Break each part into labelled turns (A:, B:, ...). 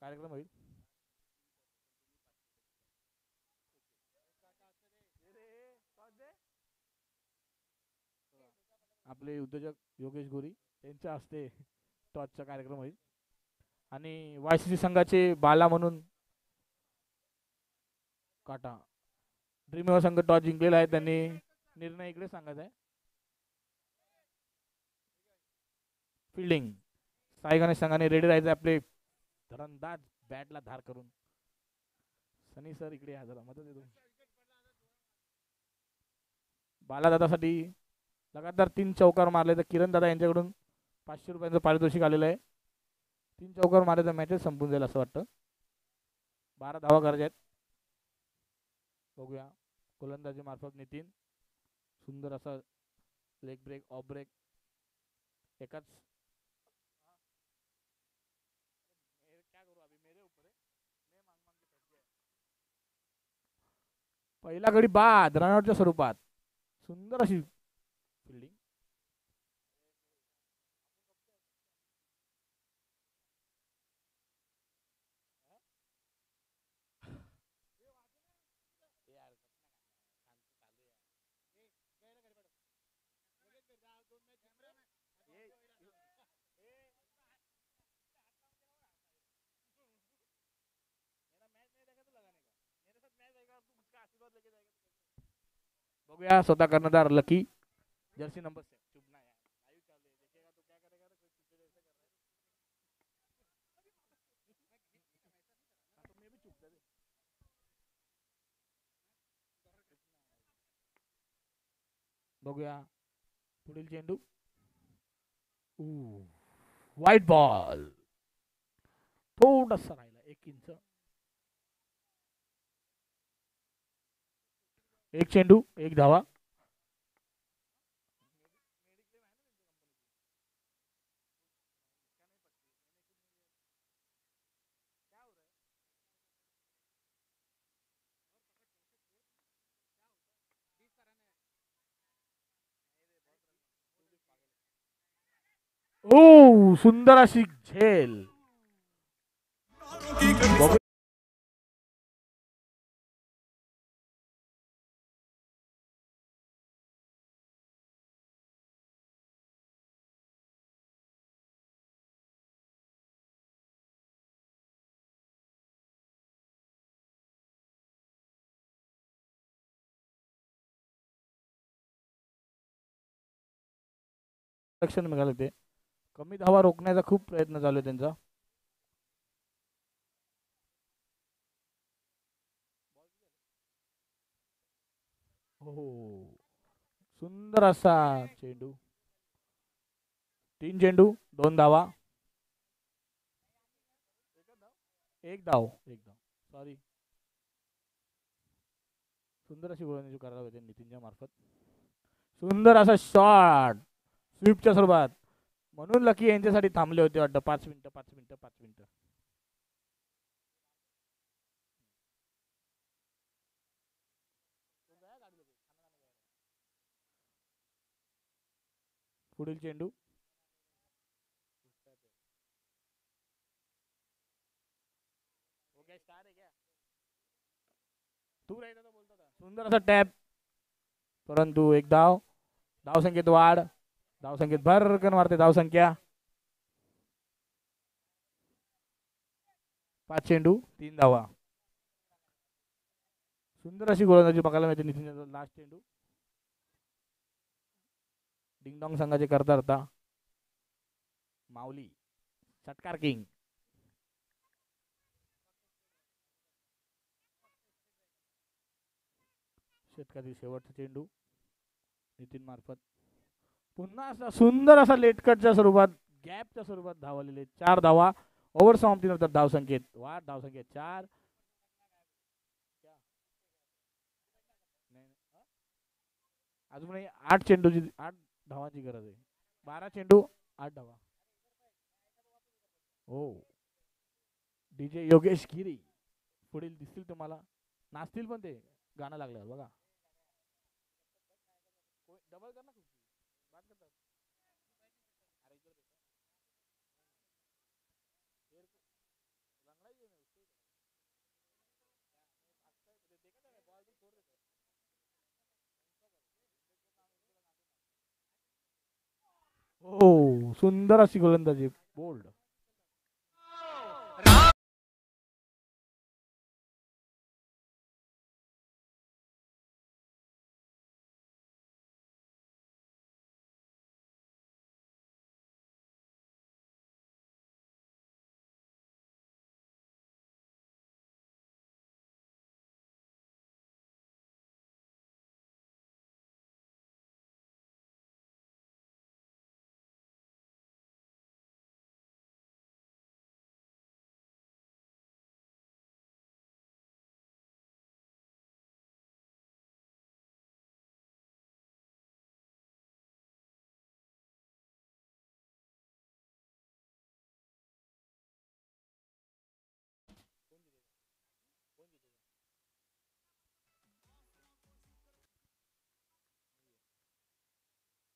A: कार्यक्रम होईल. आपले उद्योजक योगेश गोरी यांच्या हस्ते टॉचचा कार्यक्रम होईल. आणि वायसीसी संघाचे बाला म्हणून काटा ड्रीम युवा संघ टॉस जिंकलेला आहे. त्यांनी निर्णय इकडे सांगायचा आहे. फिल्डिंग साई गणेश संघाने रेडी राहायचे आपले धरंदाज बॅटला धार करून. सनी सर इकडे या जरा मदत येतो. बालादादासाठी लगातार 3 चौकार मारले तर किरण दादा यांच्याकडून 500 रुपयांचं पारितोषिक आलेलं आहे. 3 चौकार मारले तर मॅचच संपून जाईल असं वाटतं. 12 धावा करायचे आहेत. बघूया गोलंदाजी मार्फत नितीन सुंदर असा लेग ब्रेक ऑफ ब्रेक एकाच. पहिला गडी बाद रनआउटच्या स्वरूपात सुंदर अशी फिल्डिंग. बघूया स्वतः कर्णधार लकी जर्सी नंबर 6. बघूया पुढील चेंडू. व्हाईट बॉल थोडासा राहिला 1 इंच. एक चेंडू 1 धावा. सुंदर अशी झेल. लक्षण निघाले ते कमी धावा रोखण्याचा खूप प्रयत्न चालू आहे त्यांचा. सुंदर असा चेंडू. 3 चेंडू 2 धावा. 1 धाव सॉरी. सुंदर अशी गोलंदाजी करायला होते नितीनच्या मार्फत. सुंदर असा शॉट स्वीपच्या स्वरूपात. म्हणून लकी यांच्यासाठी थांबले होते वाटतं 5 मिनिटं. पुढील चेंडू. सुंदर असा टॅप परंतु 1 धाव. धावसंख्येत वाढ. धावसंख्येत भरकन वाढते धावसंख्या. 5 चेंडू 3 धावा. सुंदर अशी गोलंदाजी बघायला मिळते नितीन. लास्ट चेंडू. डिंगडॉंग संघाचे करता होता माऊली षटकार किंग. षटकातील शेवटचा चेंडू नितीन मार्फत. पुन्हा असा सुंदर असा लेटकटच्या स्वरूपात गॅपच्या स्वरूपात धावलेले 4 धावा. ओव्हर समाप्तीनंतर धावसंख्येत वाढ. धावसंख्येत 4. अजून 8 धावांची गरज आहे. 12 चेंडू 8 धावा. हो डीजे योगेश गिरी पुढील दिसतील तुम्हाला. नाचतील पण ते गाणं लागल्यावर बघा. डबल कर ना. सुंदर अशी गोलंदाजी, बोल्ड.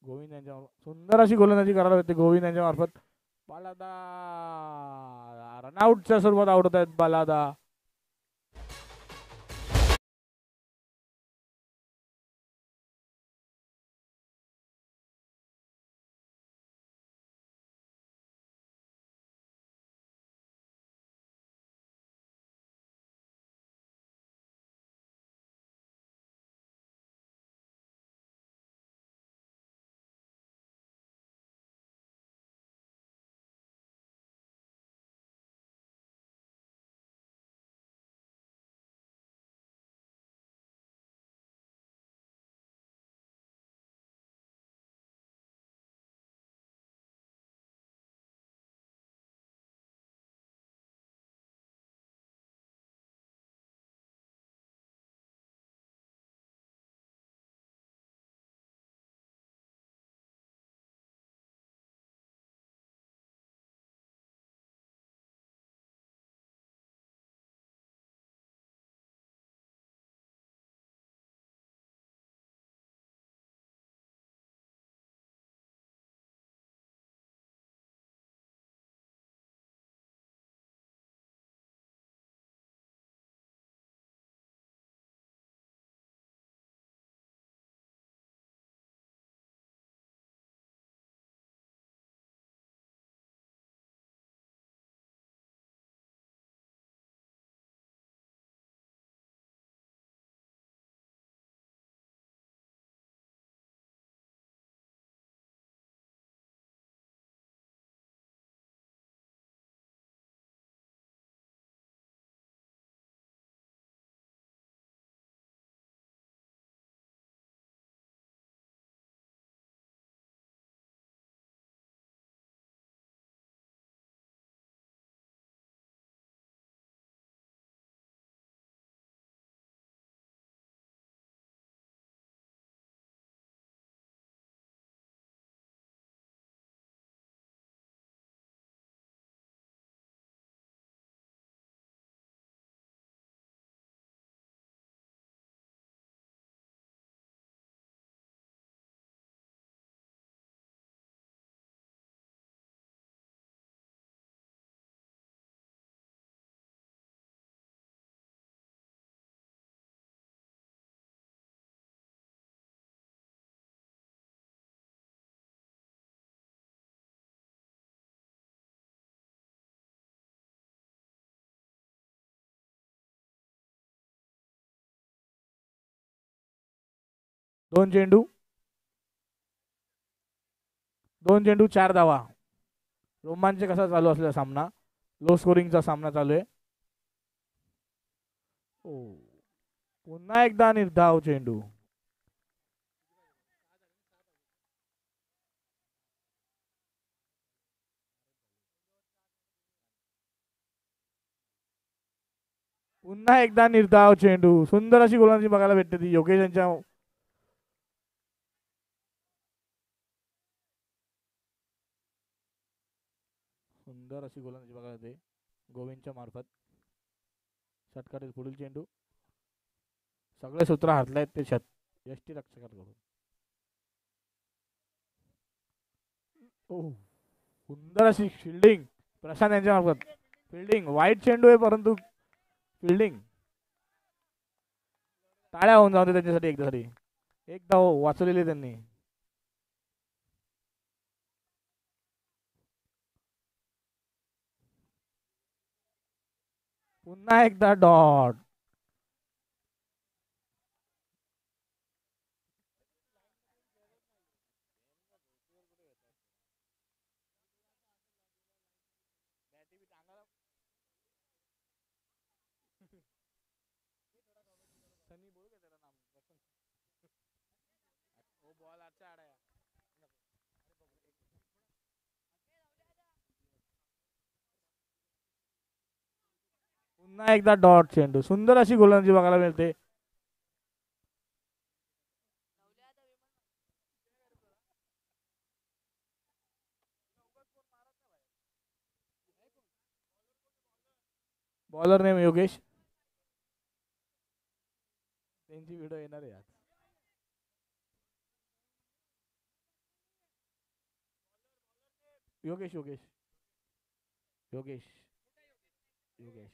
A: गोविंद यांच्या सुंदर अशी गोलंदाजी करायला होते गोविंद यांच्या मार्फत. बालादा रनआउटच्या स्वरूपात आउट होत आहेत बालादा. दोन चेंडू 4 धावा. रोमांचक कसा चालू असलेला सामना, लो स्कोरिंगचा सामना चालू आहे. पुन्हा एकदा निर्धाव चेंडू. पुन्हा एकदा निर्धाव चेंडू. सुंदर अशी गोलंदाजी बघायला भेटते ती योगेश यांच्या. सुंदर अशी गोलंदाजी बघायला येते गोविंदच्या मार्फत. षटकातील पुढील चेंडू. सगळे सूत्र हातले ते यष्टी रक्षकाकडून. सुंदर अशी फिल्डिंग प्रशांत यांच्या मार्फत. फिल्डिंग वाईट चेंडू आहे परंतु फिल्डिंग. टाळ्या होऊन जाऊ दे त्यांच्यासाठी एकदा तरी. एक धाव वाचवलेली त्यांनी. पुन्हा एकदा डॉट. पुन्हा एकदा डॉट चेंडू. सुंदर अशी गोलंदाजी बघायला मिळते. Bowler name Yogesh. त्यांची व्हिडिओ येणार आहे आज. योगेश योगेश योगेश योगेश.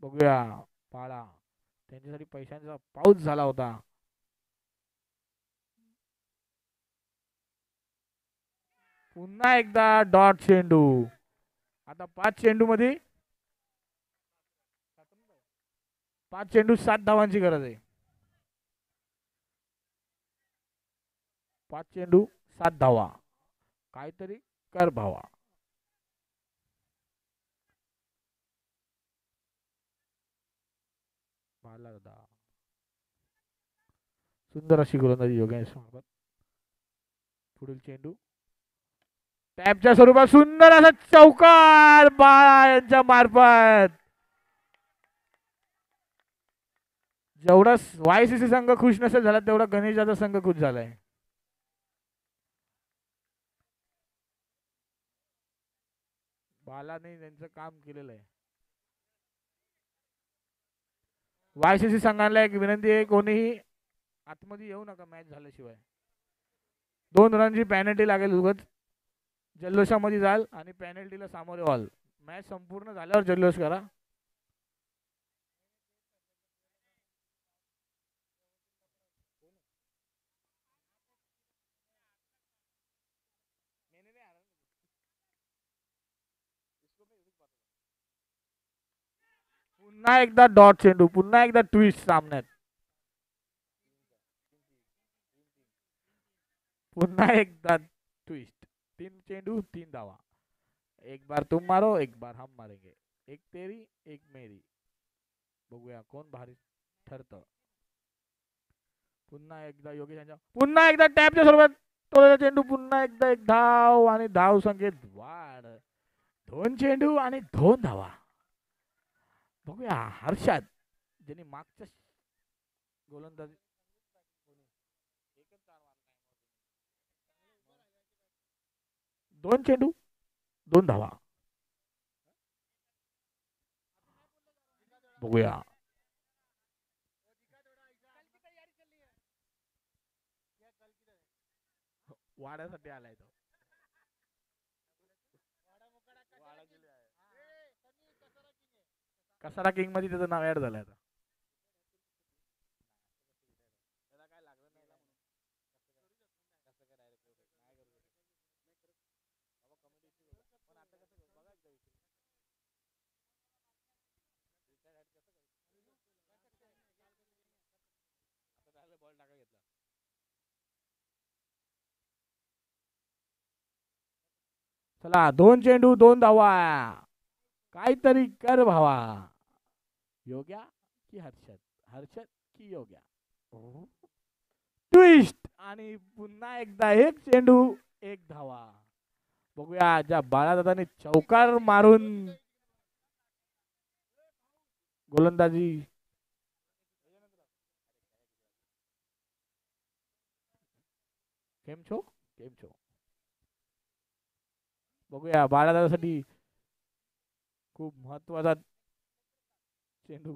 A: बघूया पाळा. त्यांच्यासाठी पैशांचा पाऊस झाला होता. पुन्हा एकदा डॉट चेंडू. आता 5 चेंडू मध्ये 5 चेंडू 7 धावांची गरज आहे. 5 चेंडू 7 धावा. काहीतरी कर भावा. सुंदर अशी गोलंदाजी योगेश मार्फत. पुढील चेंडू टॅपच्या स्वरूपात सुंदर असा चौकार बाळा यांच्या मार्फत. जेवढा वायसीसी संघ खुश नसेल झाला तेवढा गणेशाचा संघ खुश झालाय. बालाने त्यांचं काम केलेलं आहे. वायसीसी संघाला एक विनंती आहे, कोणीही आतमध्ये येऊ नका मॅच झाल्याशिवाय. 2 रनची पॅनल्टी लागेल. उगाच जल्लोषामध्ये जाल आणि पॅनल्टीला सामोरे व्हाल. मॅच संपूर्ण झाल्यावर जल्लोष करा. पुन्हा एकदा डॉट चेंडू. पुन्हा एकदा ट्विस्ट सामन्यात. पुन्हा एकदा ट्विस्ट. 3 चेंडू 3 धावा. एक बार तुम मारो एक बार हम मारेंगे. एक तेरी एक मेरी. बघूया कोण भारी ठरतं. पुन्हा एकदा योगेश यांच्या. पुन्हा एकदा टॅपच्या स्वरूपात तोडलेला चेंडू. पुन्हा एकदा एक धाव आणि धाव संख्येत वाढ. 2 चेंडू आणि 2 धावा. बघूया हर्षद ज्यांनी मागच्या गोलंदाजी 2 चेंडू 2 धावा. बघूया वाड्यासाठी आलाय तो. कसारा किंग मध्ये त्याचं नाव ऍड झालंय आता. चला 2 चेंडू 2 धावा. काहीतरी कर भावा. योग्या की हर्षद. हर्षद की योग्या. ट्विस्ट आणि पुन्हा एकदा 1 चेंडू 1 धावा. बघूया ज्या बाळादादाने चौकार मारून गोलंदाजी केम छो केम छो. बघूया बाळादासाठी खूप महत्वाचा चेंडू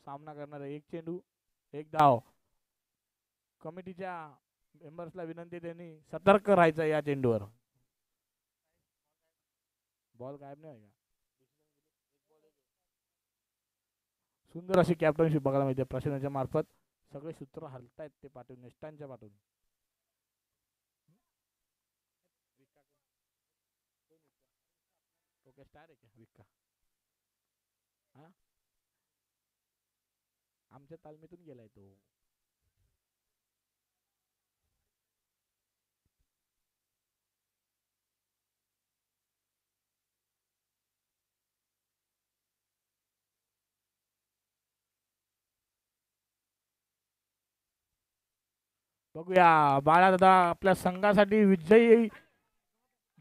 A: सामना करणार आहे. एक चेंडू एक धाव. कमिटीच्या मेंबर्सला विनंती त्यांनी सतर्क राहायचं या चेंडूवर. बॉल गायब नाही का. सुंदर अशी कॅप्टनशिप बघायला मिळते प्रशासनाच्या मार्फत. सगळे सूत्र हलतायत ते पाठवून नेस्टांच्या पाठवून. ओके स्टार आहे का विक्का. हा आमच्या तालमीतून गेलाय तो. बघूया बाळा दादा आपल्या संघासाठी विजयी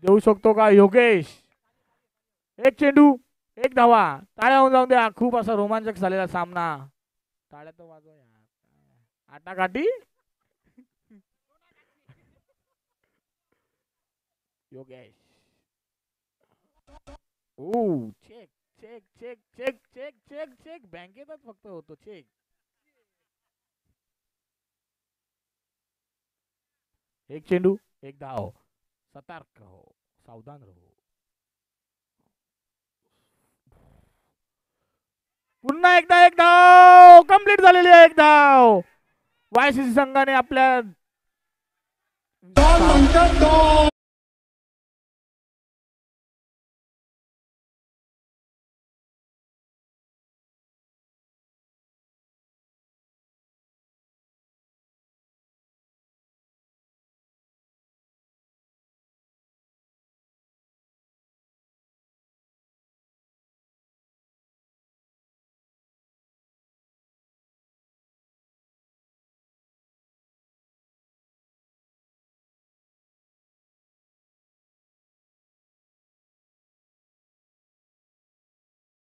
A: देऊ शकतो का योगेश. एक चेंडू एक धावा. टाळ्या होऊन जाऊन द्या. खूप असा रोमांचक झालेला सामना. टाळ्या तर वाजवा यार. आटाकाटी. योगेश. ओ check check check check check check check. बँकेतच फक्त होतो चेक. एक चेंडू एक धाव. सतर्क हो सावधान रहो. पुन्हा एकदा एक धाव कंप्लीट झालेली आहे. एक धाव वायसीसी संघाने आपल्या